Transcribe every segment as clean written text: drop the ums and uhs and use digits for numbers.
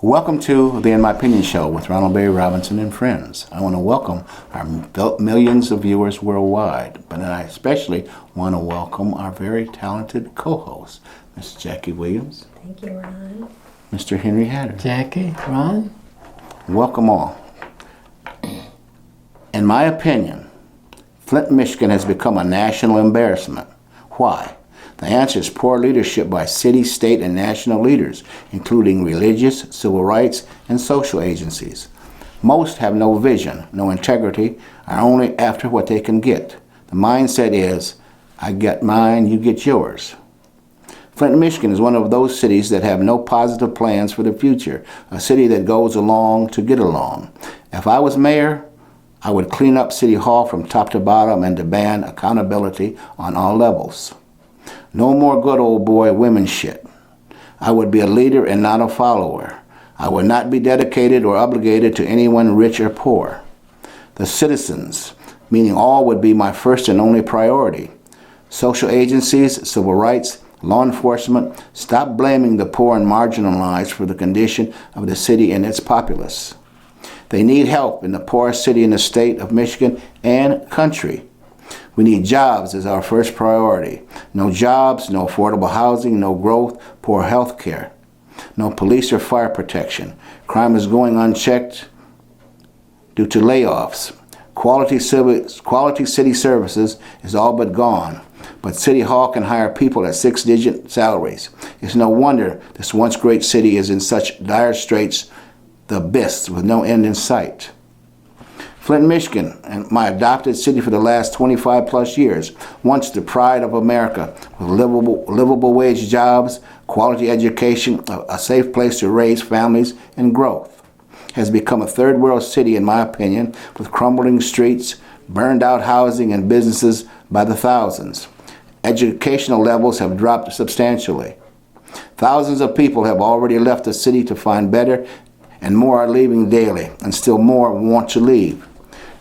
Welcome to the In My Opinion Show with Ronald Barrington Robinson and friends. I want to welcome our millions of viewers worldwide, but I especially want to welcome our very talented co-host, Ms. Jackie Williams. Thank you, Ron. Mr. Henry Hatter. Jackie, Ron. Welcome all. In my opinion, Flint, Michigan has become a national embarrassment. Why? The answer is poor leadership by city, state, and national leaders, including religious, civil rights, and social agencies. Most have no vision, no integrity, are only after what they can get. The mindset is, I get mine, you get yours. Flint, Michigan is one of those cities that have no positive plans for the future, a city that goes along to get along. If I was mayor, I would clean up City Hall from top to bottom and demand accountability on all levels. No more good old boy women shit. I would be a leader and not a follower. I would not be dedicated or obligated to anyone rich or poor. The citizens, meaning all, would be my first and only priority. Social agencies, civil rights, law enforcement, stop blaming the poor and marginalized for the condition of the city and its populace. They need help in the poorest city in the state of Michigan and country. We need jobs as our first priority. No jobs, no affordable housing, no growth, poor health care. No police or fire protection. Crime is going unchecked due to layoffs. Quality city services is all but gone. But City Hall can hire people at 6-digit salaries. It's no wonder this once great city is in such dire straits, the abyss with no end in sight. Flint, Michigan, and my adopted city for the last 25 plus years, once the pride of America with livable wage jobs, quality education, a safe place to raise families and growth, has become a third world city in my opinion, with crumbling streets, burned out housing and businesses by the thousands. Educational levels have dropped substantially. Thousands of people have already left the city to find better, and more are leaving daily, and still more want to leave.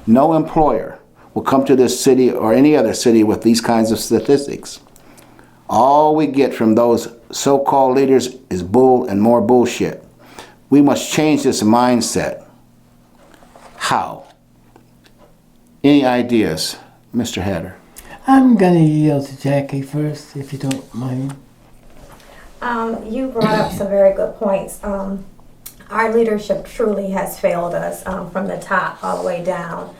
No employer will come to this city or any other city with these kinds of statistics. All we get from those so-called leaders is bull and more bullshit. We must change this mindset. How? Any ideas, Mr. Hatter? I'm going to yield to Jackie first, if you don't mind. You brought up some very good points. Our leadership truly has failed us from the top all the way down.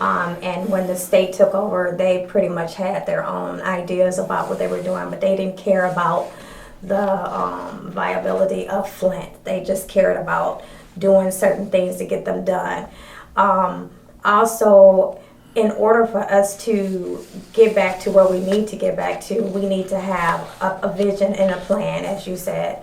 And when the state took over, they pretty much had their own ideas about what they were doing, but they didn't care about the viability of Flint. They just cared about doing certain things to get them done. Also, in order for us to get back to where we need to get back to, we need to have a vision and a plan, as you said.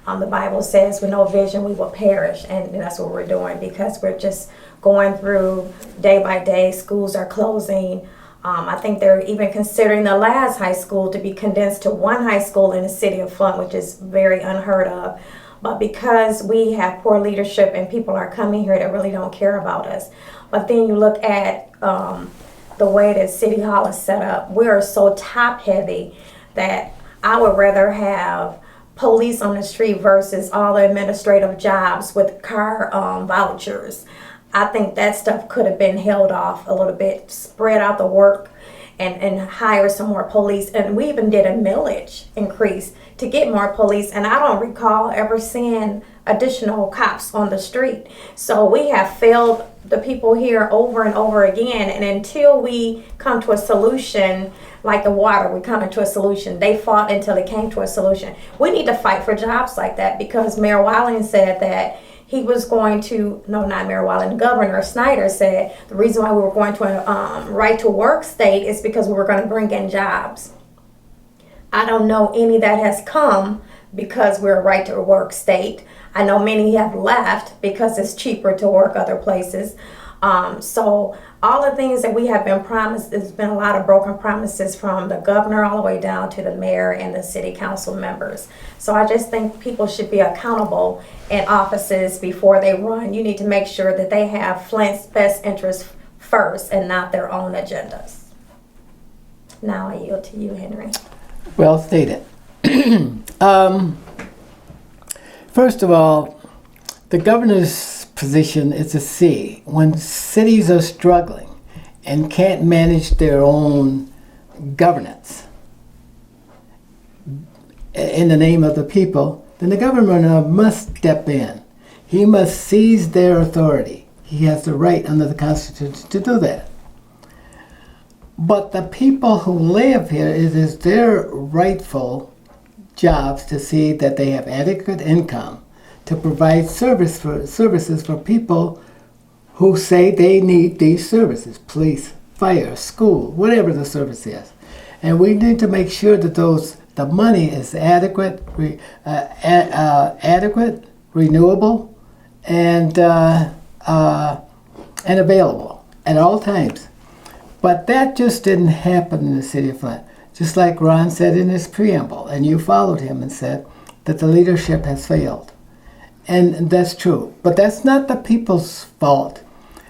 The Bible says with no vision we will perish, and that's what we're doing because we're just going through day by day. Schools are closing. I think they're even considering the last high school to be condensed to one high school in the city of Flint, which is very unheard of. But because we have poor leadership and people are coming here that really don't care about us. But then you look at the way that City Hall is set up. We are so top heavy that I would rather have police on the street versus all the administrative jobs with car vouchers. I think that stuff could have been held off a little bit, spread out the work and hire some more police. And we even did a millage increase to get more police. And I don't recall ever seeing additional cops on the street. So we have failed the people here over and over again. And until we come to a solution, like the water, we come into a solution. They fought until they came to a solution. We need to fight for jobs like that because Mayor Willing said that he was going to, no, not Mayor Willing, Governor Snyder said the reason why we were going to a right to work state is because we were going to bring in jobs. I don't know any that has come because we're a right to work state. I know many have left because it's cheaper to work other places. So all the things that we have been promised, there's been a lot of broken promises from the governor all the way down to the mayor and the city council members. So I just think people should be accountable in offices before they run. You need to make sure that they have Flint's best interests first and not their own agendas. Now I yield to you, Henry. Well stated. First of all, The governor's position is to see when cities are struggling and can't manage their own governance in the name of the people, then the governor must step in. He must seize their authority. He has the right under the Constitution to do that. But the people who live here, it is their rightful jobs to see that they have adequate income to provide services for people who say they need these services, police, fire, school, whatever the service is. And we need to make sure that the money is adequate, renewable, and available at all times. But that just didn't happen in the city of Flint. Just like Ron said in his preamble, and you followed him and said that the leadership has failed. And that's true. But that's not the people's fault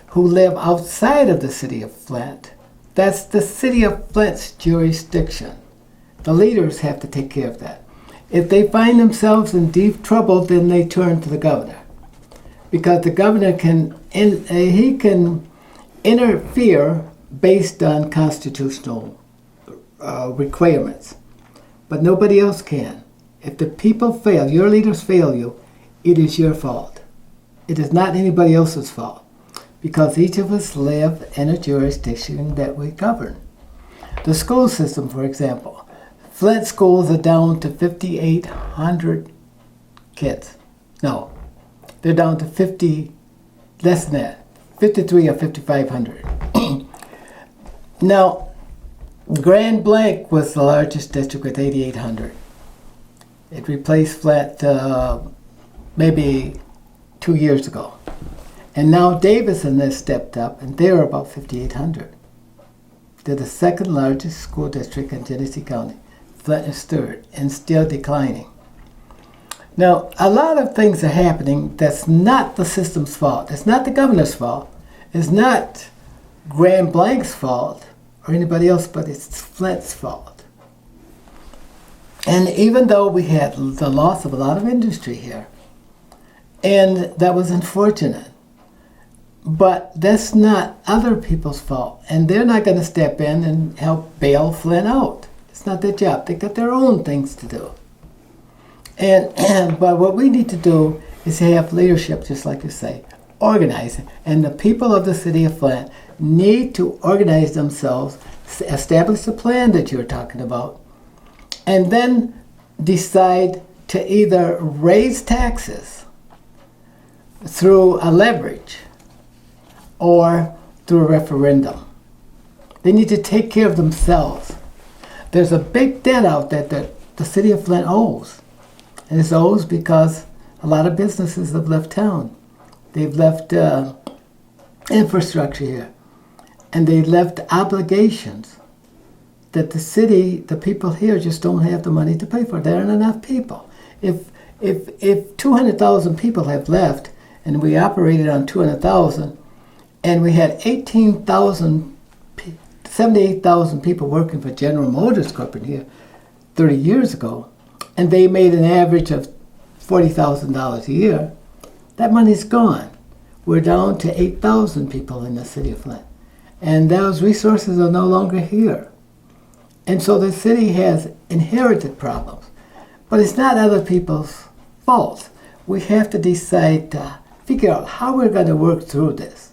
who live outside of the city of Flint. That's the city of Flint's jurisdiction. The leaders have to take care of that. If they find themselves in deep trouble, then they turn to the governor. Because the governor can interfere based on constitutional requirements. But nobody else can. If the people fail, your leaders fail you, it is your fault. It is not anybody else's fault. Because each of us live in a jurisdiction that we govern. The school system, for example. Flint schools are down to 5,800 kids. No, they're down to 50, less than that, 53 or 5,500. Now, Grand Blanc was the largest district with 8,800. It replaced Flint maybe 2 years ago. And now Davison has stepped up, and they're about 5,800. They're the second largest school district in Genesee County. Flint is third, and still declining. Now, a lot of things are happening that's not the system's fault. It's not the governor's fault. It's not Grand Blanc's fault or anybody else, but it's Flint's fault. And even though we had the loss of a lot of industry here, and that was unfortunate, but that's not other people's fault. And they're not going to step in and help bail Flint out. It's not their job. They got their own things to do. But what we need to do is have leadership, just like you say, organizing. And the people of the city of Flint need to organize themselves, establish the plan that you're talking about, and then decide to either raise taxes through a leverage or through a referendum. They need to take care of themselves. There's a big debt out there that the city of Flint owes. And it's owes because a lot of businesses have left town. They've left infrastructure here. And they left obligations that the city, the people here just don't have the money to pay for. There aren't enough people. If 200,000 people have left and we operated on 200,000 and we had 78,000 people working for General Motors Corporation here 30 years ago, and they made an average of $40,000 a year, that money's gone. We're down to 8,000 people in the city of Flint. And those resources are no longer here. And so the city has inherited problems. But it's not other people's fault. We have to decide to figure out how we're going to work through this.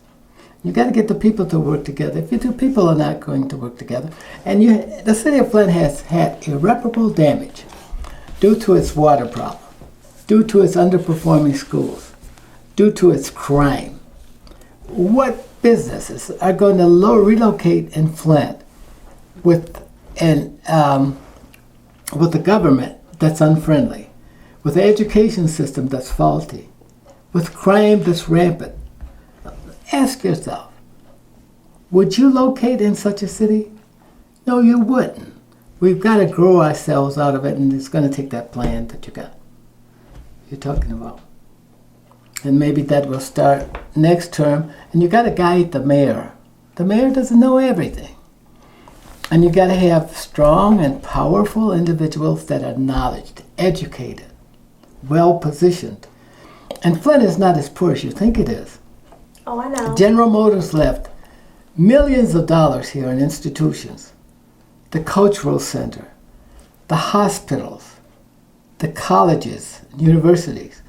You got to get the people to work together. If you two people are not going to work together, and the city of Flint has had irreparable damage due to its water problem, due to its underperforming schools, due to its crime. What businesses are going to relocate in Flint with a government that's unfriendly, with an education system that's faulty, with crime that's rampant? Ask yourself, would you locate in such a city? No, you wouldn't. We've got to grow ourselves out of it, and it's going to take that plan that you're talking about. And maybe that will start next term, and you got to guide the mayor. The mayor doesn't know everything. And you got to have strong and powerful individuals that are knowledgeable, educated, well-positioned. And Flint is not as poor as you think it is. Oh, I know. General Motors left millions of dollars here in institutions, the cultural center, the hospitals, the colleges, universities.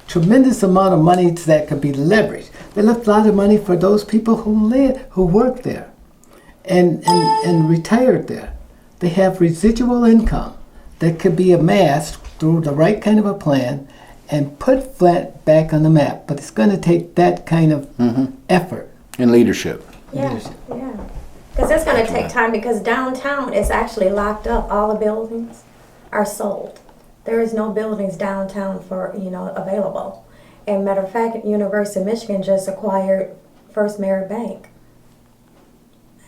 Tremendous amount of money that could be leveraged. They left a lot of money for those people who work there and retired there. They have residual income that could be amassed through the right kind of a plan and put Flint back on the map. But it's going to take that kind of effort. And leadership. Yeah, yeah. Because it's going to take time, because downtown is actually locked up. All the buildings are sold. There is no buildings downtown for, available. And matter of fact, University of Michigan just acquired First Merit Bank.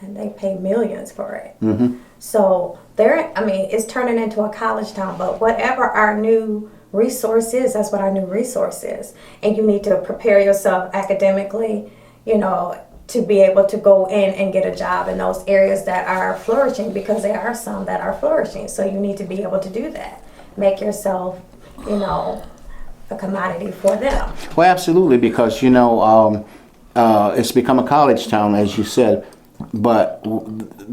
And they paid millions for it. Mm-hmm. So it's turning into a college town. But whatever our new resource is, that's what our new resource is. And you need to prepare yourself academically, to be able to go in and get a job in those areas that are flourishing, because there are some that are flourishing. So you need to be able to do that. Make yourself, a commodity for them. Well, absolutely, because, it's become a college town, as you said, but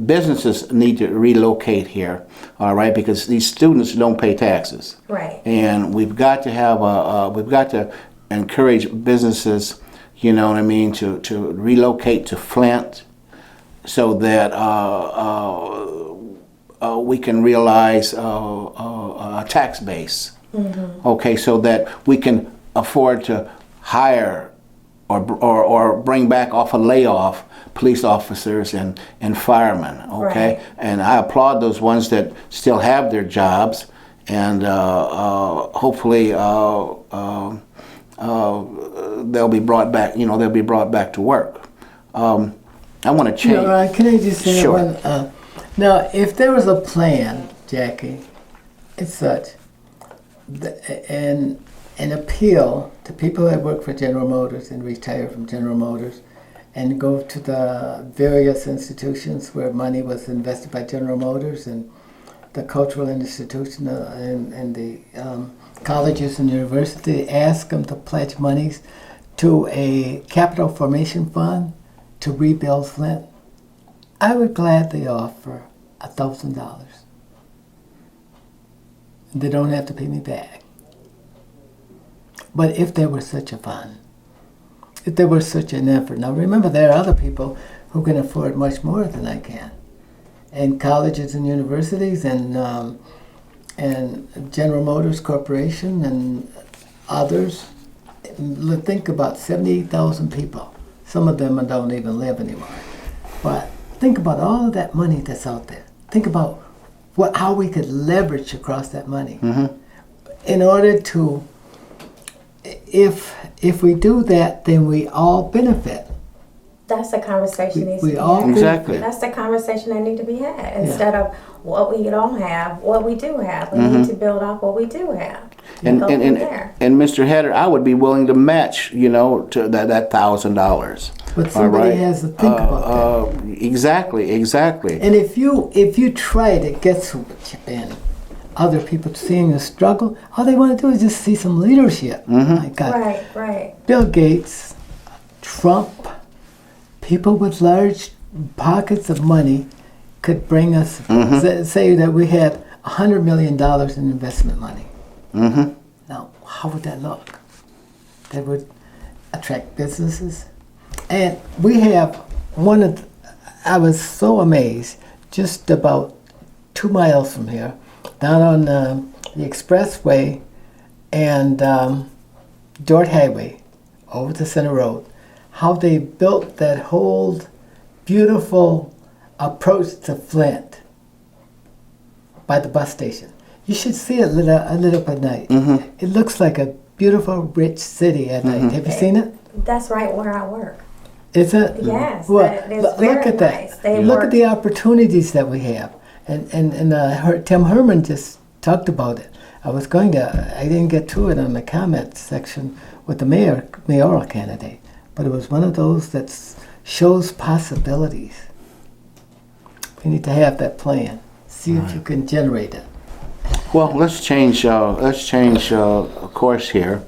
businesses need to relocate here, all right, because these students don't pay taxes. Right. And we've got to encourage businesses, to relocate to Flint so that we can realize a tax base. Mm-hmm. Okay, so that we can afford to hire or bring back off a layoff police officers and firemen. Okay, right. And I applaud those ones that still have their jobs, and hopefully they'll be brought back. They'll be brought back to work. I want to change. Can I just say Sure. one? Now, if there was a plan, Jackie, it's such, an appeal to people that work for General Motors and retire from General Motors and go to the various institutions where money was invested by General Motors and the cultural institution and the colleges and universities, ask them to pledge monies to a capital formation fund to rebuild Flint. I would gladly offer $1,000. They don't have to pay me back. But if there was such a fund, if there was such an effort, now remember there are other people who can afford much more than I can, and colleges and universities and General Motors Corporation and others. Think about 78,000 people. Some of them don't even live anymore. But think about all of that money that's out there. Think about how we could leverage across that money in order to. If we do that, then we all benefit. That's the conversation needs to be all had. Exactly. That's the conversation that needs to be had. Instead of what we don't have, what we do have. We need to build off what we do have. And go from there. and Mr. Hedder, I would be willing to match, to that $1,000. But somebody has to think about that. Exactly. And if you try to get some in other people seeing the struggle, all they want to do is just see some leadership. My God. Right. Bill Gates, Trump, people with large pockets of money could bring us, say that we had $100 million in investment money. Now, how would that look? That would attract businesses. And we have I was so amazed, just about 2 miles from here, down on the expressway and Dort Highway, over the Center Road, how they built that whole beautiful approach to Flint by the bus station. You should see it lit up at night. It looks like a beautiful, rich city at night. Have you seen it? That's right where I work. Is it? Yes. Well, it's look at that. Nice. Look at the opportunities that we have. And Tim Herman just talked about it. I didn't get to it on the comment section with the mayoral candidate, but it was one of those that shows possibilities. We need to have that plan. See if you can generate it. Well, let's change course here.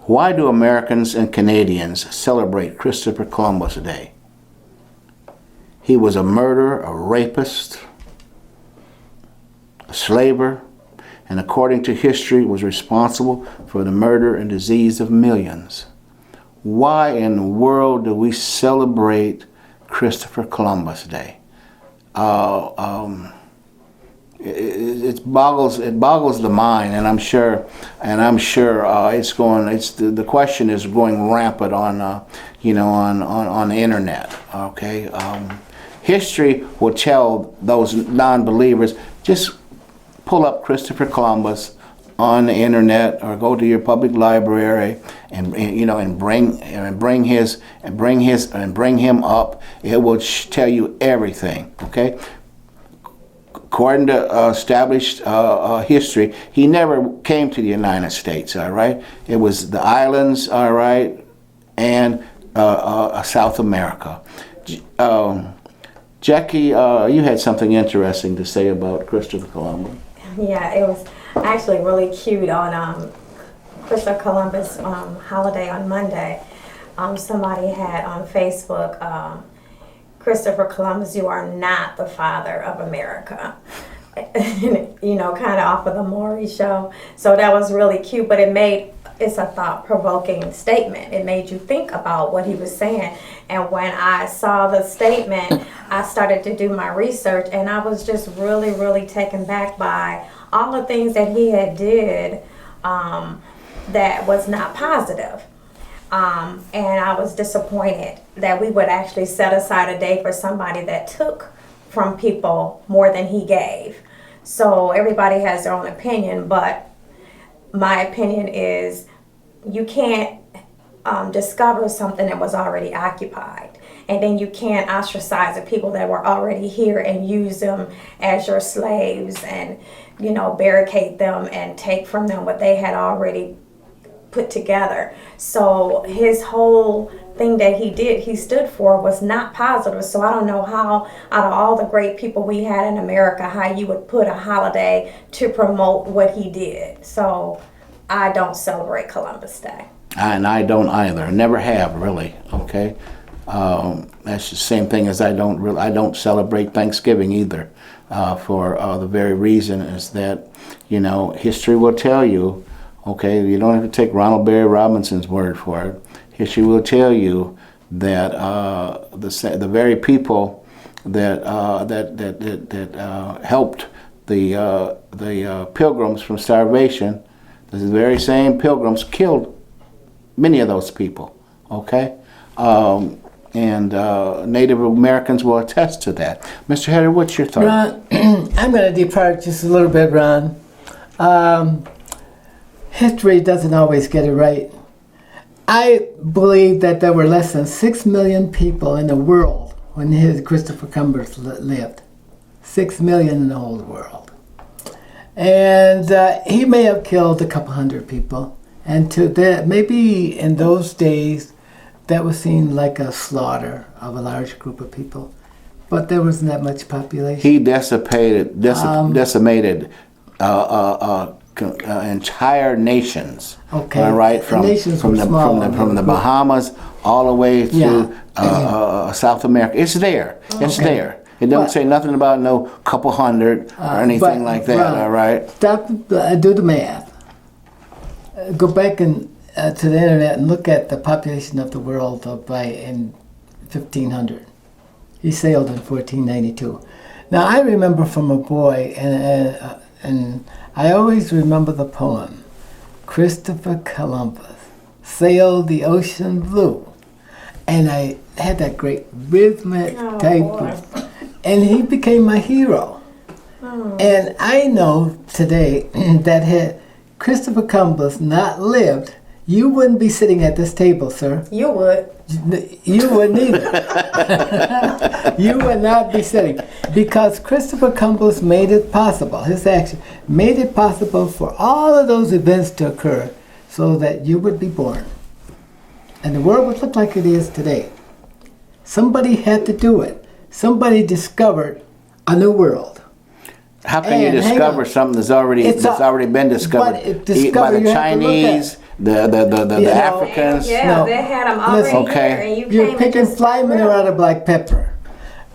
Why do Americans and Canadians celebrate Christopher Columbus Day? He was a murderer, a rapist, a slaver, and according to history was responsible for the murder and disease of millions. Why in the world do we celebrate Christopher Columbus Day? It boggles the mind, and I'm sure the question is going rampant on the internet. Okay, history will tell those non-believers, just pull up Christopher Columbus on the internet or go to your public library and bring him up. It will tell you everything. Okay. According to established history, he never came to the United States, all right? It was the islands, all right, and South America. Jackie, you had something interesting to say about Christopher Columbus. Yeah, it was actually really cute on Christopher Columbus holiday on Monday. Somebody had on Facebook, Christopher Columbus, you are not the father of America. Kind of off of the Maury show. So that was really cute, but it's a thought-provoking statement. It made you think about what he was saying. And when I saw the statement, I started to do my research, and I was just really, really taken back by all the things that he had did that was not positive. And I was disappointed that we would actually set aside a day for somebody that took from people more than he gave. So everybody has their own opinion, but my opinion is you can't discover something that was already occupied. And then you can't ostracize the people that were already here and use them as your slaves and, barricade them and take from them what they had already put together. So his whole thing that he stood for was not positive. So I don't know how, out of all the great people we had in America, how you would put a holiday to promote what he did. So I don't celebrate Columbus Day. And I don't either. Never have, really. Okay, that's the same thing as I don't celebrate Thanksgiving either, for the very reason is that history will tell you. Okay, you don't have to take Ronald Barrington Robinson's word for it. History will tell you that the very people that helped the Pilgrims from starvation, the very same Pilgrims killed many of those people. Okay, and Native Americans will attest to that. Mr. Hedder, what's your thought? Ron, I'm going to depart just a little bit, Ron. History doesn't always get it right. I believe that there were less than 6 million people in the world when Christopher Columbus lived. 6 million in the whole world. And he may have killed a couple hundred people. And to that, maybe in those days, that was seen like a slaughter of a large group of people. But there wasn't that much population. He decimated entire nations. Okay. All right, from the Bahamas all the way to South America. It's there. It's there. It don't say nothing about no couple hundred or anything like that. Ron, all right. Stop. Do the math. Go back to the internet and look at the population of the world in 1500. He sailed in 1492. Now I remember from a boy, and I always remember the poem, Christopher Columbus sailed the ocean blue. And I had that great rhythmic type, and he became my hero. And I know today that had Christopher Columbus not lived, you wouldn't be sitting at this table, sir. You would. You wouldn't either. You would not be sitting. Because Christopher Columbus made it possible, his action made it possible for all of those events to occur so that you would be born. And the world would look like it is today. Somebody had to do it. Somebody discovered a new world. How can you And hang discover on. something that's already It's been discovered but it by discovered, the you have to look Chinese, the You know, Africans? Yeah, No. they had them already Listen. Okay. here, and you You're came and picking just fly got rid manure of out of black pepper.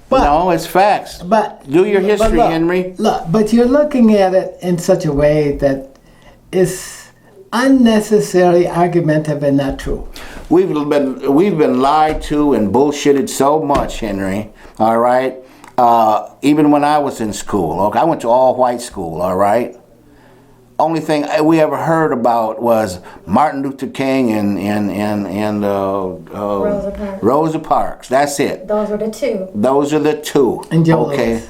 But, No, it's facts. but Do your but history, look, Henry. Look, but you're looking at it in such a way that is unnecessarily argumentative and not true. We've been lied to and bullshitted so much, Henry. All right. Even when I was in school, okay, I went to all white school. All right. Only thing we ever heard about was Martin Luther King and Rosa Parks. Rosa Parks. That's it. Those were the two. Those are the two. And Joe okay. Lewis.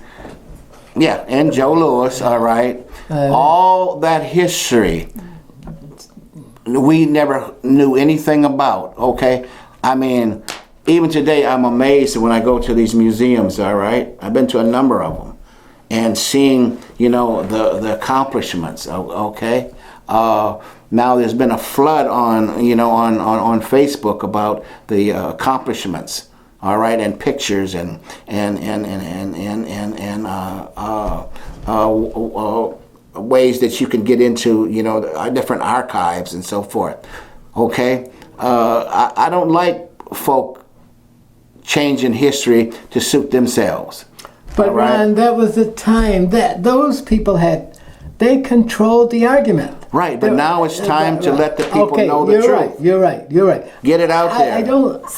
Yeah, and Joe Lewis. All right. All that history we never knew anything about. Okay. I mean, even today, I'm amazed when I go to these museums. All right. I've been to a number of them. And seeing, the accomplishments, okay? Now there's been a flood on Facebook about the accomplishments, all right, and pictures and ways that you can get into, different archives and so forth, okay? I don't like folk changing history to suit themselves. But All right. Ron, that was the time that those people they controlled the argument. Right, but now it's time to let the people Okay, know the you're truth. You're right. Get it out there.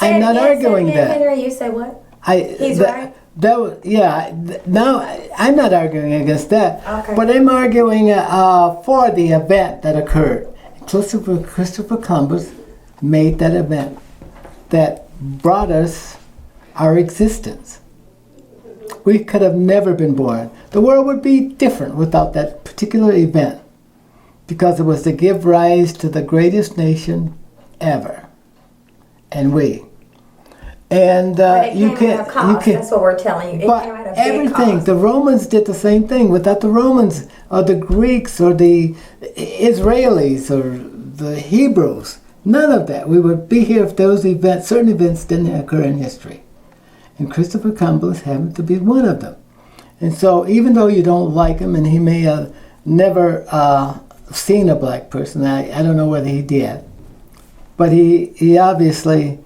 I'm not arguing that. Henry, you say what? He's that, right. That was, now I'm not arguing against that. Okay. But I'm arguing for the event that occurred. Christopher Columbus made that event that brought us our existence. We could have never been born. The world would be different without that particular event, because it was to give rise to the greatest nation ever, and we. And But it you came at a cost. That's what we're telling you. It but came at a big everything, cost. the Romans did the same thing. Without the Romans or the Greeks or the Israelis or the Hebrews, none of that. We would be here if those events, certain events didn't occur in history. And Christopher Columbus happened to be one of them. And so even though you don't like him, and he may have never seen a black person, I don't know whether he did, but he obviously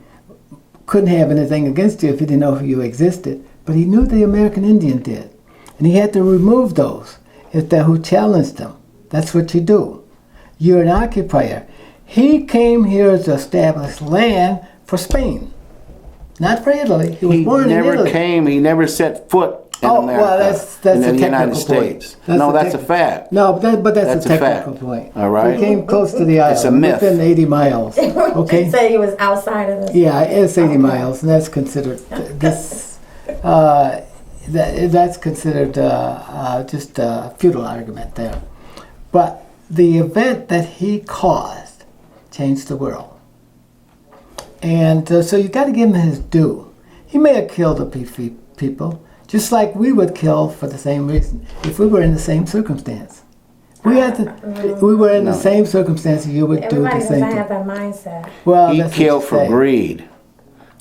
couldn't have anything against you if he didn't know you existed. But he knew the American Indian did. And he had to remove those if they're who challenged him. That's what you do. You're an occupier. He came here to establish land for Spain, not for Italy. He was born in Italy. He never set foot in America, well, that's in a the United technical States. point. That's a fact. No, but that's a That's a technical fact. point. All right. He came close to the island. It's a myth. Within 80 miles. Okay. He said he was outside of the. Yeah, it's 80 miles, and that's considered that's considered just a futile argument there. But the event that he caused changed the world, and so you got to give him his due. He may have killed a few people, just like we would kill for the same reason if we were in the same circumstance. We were in the same circumstances. You would do Everybody the same doesn't have thing. that mindset. Well, He that's what killed you for say. greed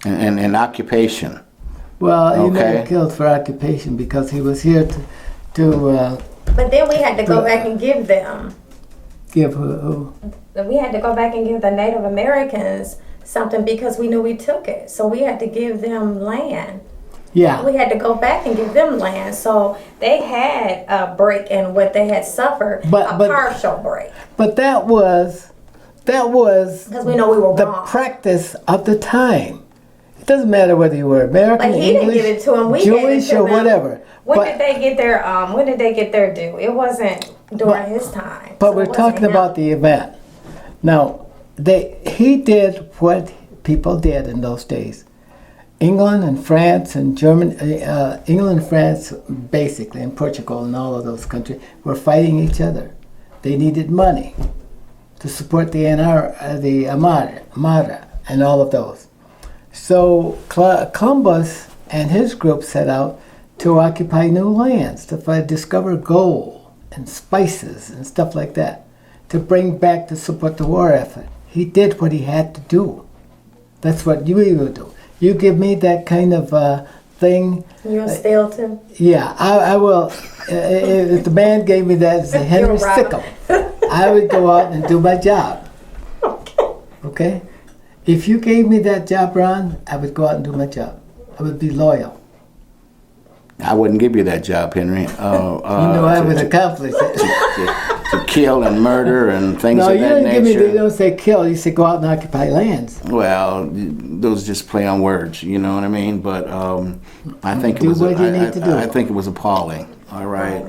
and occupation. Well, he may Okay. have killed for occupation because he was here to But then we had to go back and give them. give who? We had to go back and give the Native Americans something because we knew we took it. So we had to give them land. Yeah. We had to go back and give them land. So they had a break in what they had suffered, But- a but- partial break. But that was Because we know we were the wrong. practice of the time. It doesn't matter whether you were American, But he didn't English, give it to him. We Jewish, gave it to or them. whatever. When but did they get their due? It wasn't during his time. but So we're it wasn't talking him. about the event. Now, he did what people did in those days. England and France and Germany, England and France basically, and Portugal and all of those countries were fighting each other. They needed money to support the Armada and all of those. So Columbus and his group set out to occupy new lands, to discover gold and spices and stuff like that, to bring back to support the war effort. He did what he had to do. That's what you would do. You give me that kind of thing. You'll steal too? Yeah, I will. If the man gave me that as a Henry You're right. Sickle, I would go out and do my job. Okay? If you gave me that job, Ron, I would go out and do my job. I would be loyal. I wouldn't give you that job, Henry. You know I would accomplish it. To kill and murder and things No, of you that didn't give me. nature. You don't say kill. You say go out and occupy lands. Well, those just play on words, you know what I mean? But I think it Do was. what you need to do. I think it was appalling. All right.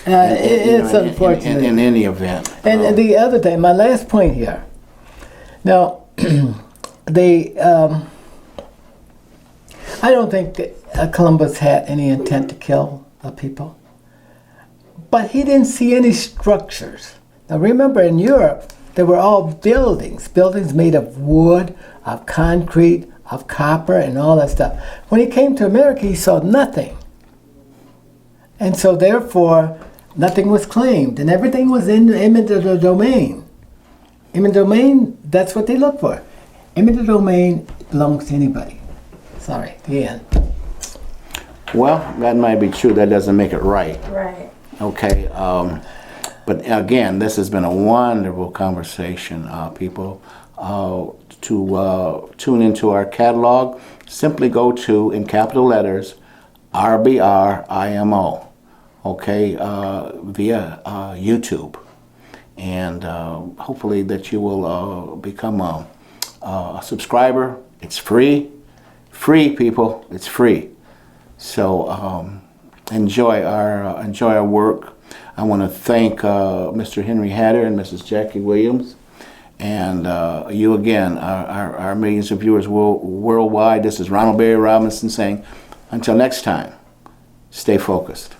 It's unfortunate. In any event. And the other thing, my last point here. Now, they. I don't think that Columbus had any intent to kill the people, but he didn't see any structures. Now, remember, in Europe, they were all buildings made of wood, of concrete, of copper, and all that stuff. When he came to America, he saw nothing. And so, therefore, nothing was claimed, and everything was in the eminent domain. Eminent domain, that's what they look for. Eminent domain belongs to anybody. Sorry, the end. Well, that might be true. That doesn't make it right. Right. Okay. But again, this has been a wonderful conversation, people. To tune into our catalog, simply go to, in capital letters, RBRIMO, okay, via YouTube. And hopefully that you will become a subscriber. It's free. Free, people. It's free. So enjoy our work. I want to thank Mr. Henry Hatter and Mrs. Jackie Williams, and you again, our millions of viewers worldwide. This is Ronald Barrington Robinson saying, until next time, stay focused.